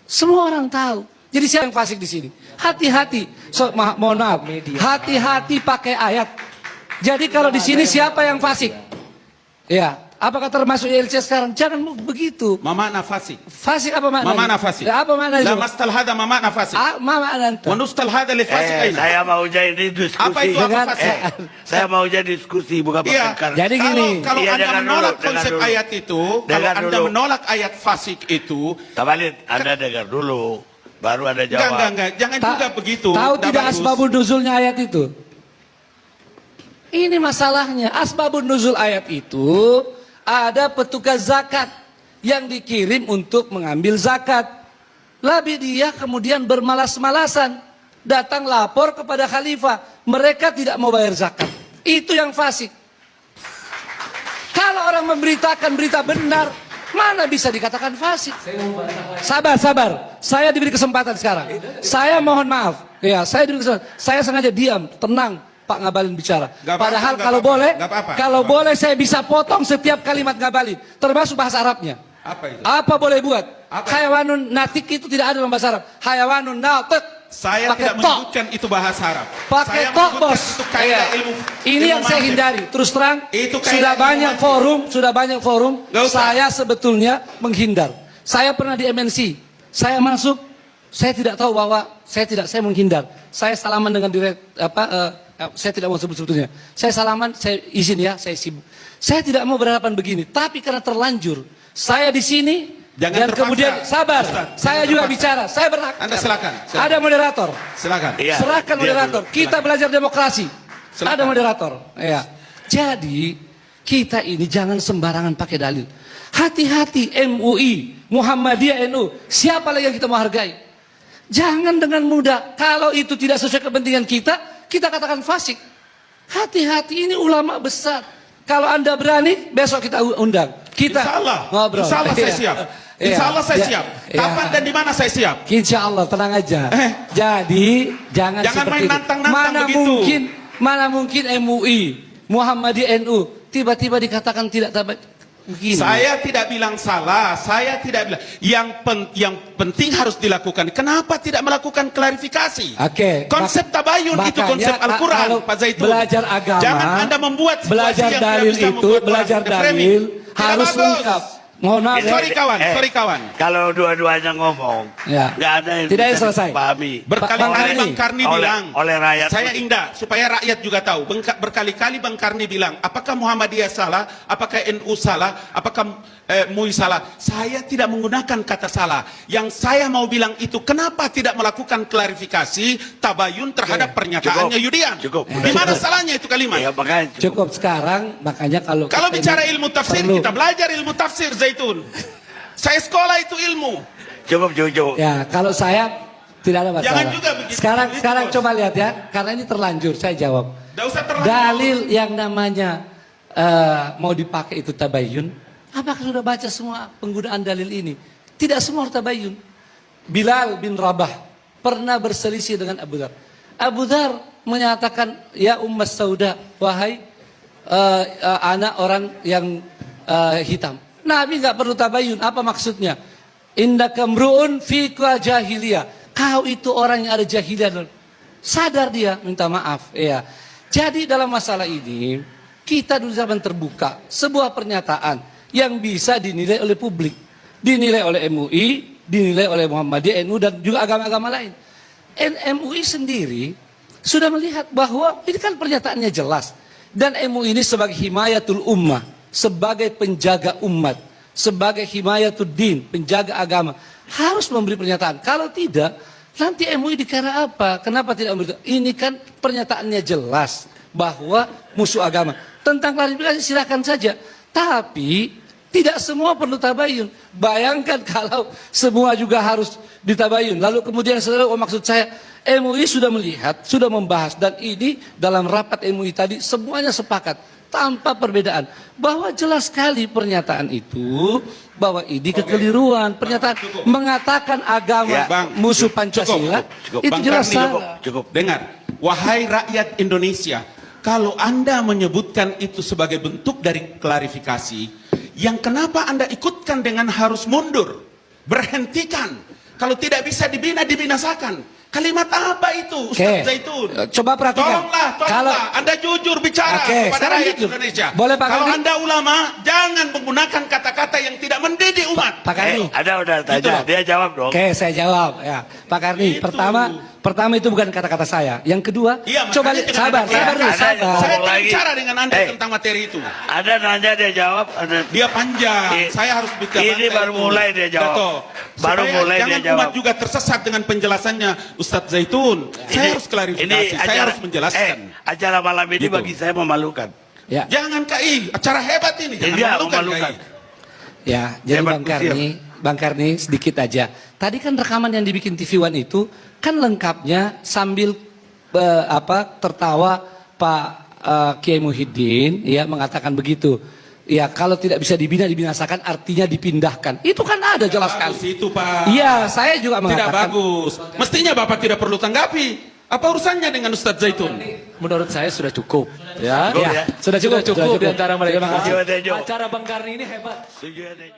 Semua orang tahu. Jadi siapa yang fasik di sini? Hati-hati. Mohon maaf. Hati-hati pakai ayat. Jadi kalau di sini siapa yang fasik? Ya, apakah termasuk ILC sekarang? Jangan begitu. Mama nafasik. Fasik apa maknanya? Mama nafasik. Apa maknanya? La mastal hada mama nafasik. Mama anta. Wa nustal hada li fasik aina. Saya mau jadi diskusi. Apa itu apa fasik? Saya mau jadi diskusi bukan Iya. perkara. Jadi gini. Kalau Iya, Anda jangan menolak dulu, konsep jangan dulu. ayat itu, kalau Dengar Anda dulu. menolak ayat fasik itu, Tabalid, Anda dengar dulu. Baru Anda jawab. enggak, jangan juga begitu. Tahu Nggak tidak bagus. asbabun nuzulnya ayat itu? Ini masalahnya. Asbabun nuzul ayat itu ada petugas zakat yang dikirim untuk mengambil zakat. Lalu dia kemudian bermalas-malasan datang lapor kepada khalifah. Mereka tidak mau bayar zakat. Itu yang fasik. Kalau orang memberitakan berita benar, mana bisa dikatakan fasik? Sabar. Saya diberi kesempatan sekarang. Saya mohon maaf. Ya, saya diberi kesempatan. Saya sengaja diam, tenang. Pak Ngabalin bicara. Padahal kalau boleh, kalau boleh saya bisa potong setiap kalimat Ngabalin, termasuk bahasa Arabnya. Apa itu? Apa boleh buat? Hayawanun natik itu tidak ada dalam bahasa Arab. Hayawanun natik. Saya tidak menyebutkan itu bahasa Arab. Pakai Saya tok, menyebutkan bos. itu kaidah Iya. ilmu. Ini yang saya mantik. hindari. Terus terang, Itu kaidah sudah ilmu banyak mantik. forum, Nggak usah. saya sebetulnya menghindar. Saya pernah di MNC. Saya masuk, saya tidak tahu bahwa saya menghindar. Saya salaman dengan saya tidak mau sebetulnya. Saya salaman, saya izin ya, saya sibuk. Saya tidak mau berhadapan begini, tapi karena terlanjur, saya di sini. Jangan dan terpaksa. kemudian sabar, Ustaz, saya jangan juga terpaksa. bicara, saya berhak. Anda silakan. Ada moderator. Silakan. Iya, Serahkan dia moderator. dulu. Kita belajar demokrasi. Silakan. Ada moderator. Ya. Jadi kita ini jangan sembarangan pakai dalil. Hati-hati MUI, Muhammadiyah NU, siapa lagi yang kita mau hargai? Jangan dengan mudah. Kalau itu tidak sesuai kepentingan kita katakan fasik. Hati-hati, ini ulama besar. Kalau Anda berani, besok kita undang. Kita Insya Allah. ngobrol. Insya Allah saya Iya. siap. Iya. Insya Allah saya Iya. siap. Iya. Kapan dan di mana saya siap? Insya Allah, tenang aja. Jadi jangan Jangan seperti main itu. nantang-nantang begitu. Mana mungkin MUI, Muhammadiyah NU tiba-tiba dikatakan tidak begini. Saya tidak bilang salah, saya tidak bilang. Yang penting harus dilakukan. Kenapa tidak melakukan klarifikasi? Oke. Konsep tabayun itu Makanya, konsep Al-Quran, kalau Pak Zaitun. belajar agama, Jangan Anda membuat situasi belajar yang tidak dalil bisa itu, membuat belajar orang framing. dalil Tidak harus bagus. lengkap. Mohon maaf ya. Sorry kawan. Kalau dua-duanya ngomong, Ya. nggak ada yang Tidak bisa selesai. dipahami. Berkali-kali Bang Bang Karni oleh- bilang, oleh rakyat. saya indah supaya rakyat juga tahu. Berkali-kali Bang Karni bilang, apakah Muhammadiyah salah, apakah NU salah, apakah MUI salah. Saya tidak menggunakan kata salah. Yang saya mau bilang itu, kenapa tidak melakukan klarifikasi tabayun terhadap pernyataannya Cukup. Yudian? Cukup. Di mana salahnya itu kalimat? Ya, makanya Cukup sekarang, makanya kalau Kalau kita bicara ini ilmu tafsir, perlu- kita belajar ilmu tafsir, Zaitun. Saya sekolah itu ilmu. cukup. Ya, kalau saya tidak ada masalah. Jangan juga begitu. Sekarang Begitu, Bos. coba lihat ya, karena ini terlanjur, saya jawab. Tidak usah terlalu. Dalil yang namanya mau dipakai itu tabayun, apakah sudah baca semua penggunaan dalil ini? Tidak semua harus tabayun. Bilal bin Rabah pernah berselisih dengan Abu Dhar. Abu Dhar menyatakan, ya Ummas Sauda, wahai anak orang yang hitam. Nabi nggak perlu tabayun. Apa maksudnya? Indaka mru'un fika jahiliyah. Kau itu orang yang ada jahiliyah. Sadar dia, minta maaf. Ya. Jadi dalam masalah ini, kita di zaman terbuka, sebuah pernyataan yang bisa dinilai oleh publik, dinilai oleh MUI, dinilai oleh Muhammadiyah, NU, dan juga agama-agama lain. MUI sendiri sudah melihat bahwa ini kan pernyataannya jelas. Dan MUI ini sebagai himayatul ummah, sebagai penjaga umat, sebagai himayatul din, penjaga agama, harus memberi pernyataan. Kalau tidak, nanti MUI dikira apa? Kenapa tidak memberi? Ini kan pernyataannya jelas bahwa musuh agama. Tentang klarifikasi silakan saja. Tapi tidak semua perlu tabayun. Bayangkan kalau semua juga harus ditabayun. Lalu kemudian saudara, maksud saya, MUI sudah melihat, sudah membahas, dan ini dalam rapat MUI tadi semuanya sepakat tanpa perbedaan bahwa jelas sekali pernyataan itu bahwa ini kekeliruan. Pernyataan mengatakan agama Ya, Bang, musuh Pancasila cukup. itu Bang jelas Karni, salah. Cukup. Dengar, wahai rakyat Indonesia, kalau Anda menyebutkan itu sebagai bentuk dari klarifikasi, yang kenapa Anda ikutkan dengan harus mundur, berhentikan, Kalau tidak bisa dibina, dibinasakan. Kalimat apa itu, Oke. Ustaz Zaitun? Coba perhatikan. Tolonglah, Anda jujur bicara Oke, kepada sekarang rakyat jujur. Indonesia. Boleh, Pak Kalau Karni? Anda ulama, jangan menggunakan kata-kata yang tidak mendidik umat. Pak Karni. Ada udah Gitu tanya, loh. dia jawab dong. Oke, saya jawab ya. Pak Karni, Itu. pertama itu bukan kata-kata saya. Yang kedua, Iya, coba makanya jangan sabar, ada- sabar dulu, ada- sabar. Saya Ngomong tidak lagi. bicara dengan Anda Eh. tentang materi itu. Ada nanya dia jawab, ada Dia panjang. I- Saya harus bicara. ini baru mulai dia jawab. Betul. Baru Supaya mulai dia jangan jawab. umat juga tersesat dengan penjelasannya Ustadz Zaitun. Saya harus klarifikasi. Saya harus menjelaskan. Acara malam ini Gitu. bagi saya memalukan. Ya, Jangan KI, acara hebat ini. Jangan Iya, memalukan, memalukan. KI. ya. Jadi Hebat Bang Karni sedikit aja. Tadi kan rekaman yang dibikin TV One itu kan lengkapnya sambil tertawa Pak Kiai Muhyiddin ya mengatakan begitu. Ya kalau tidak bisa dibina dibinasakan artinya dipindahkan. Itu kan ada jelas Bagus sekali. itu Pak. Iya, saya juga Tidak mengatakan. bagus. Mestinya Bapak tidak perlu tanggapi. Apa urusannya dengan Ustadz Zaitun? Menurut saya sudah cukup. Ya, Cukup Ya, ya? sudah cukup. Sudah cukup di antara mereka. Terima kasih. Setuju, Tejo. Acara Bang Karni ini hebat. Setuju, Tejo.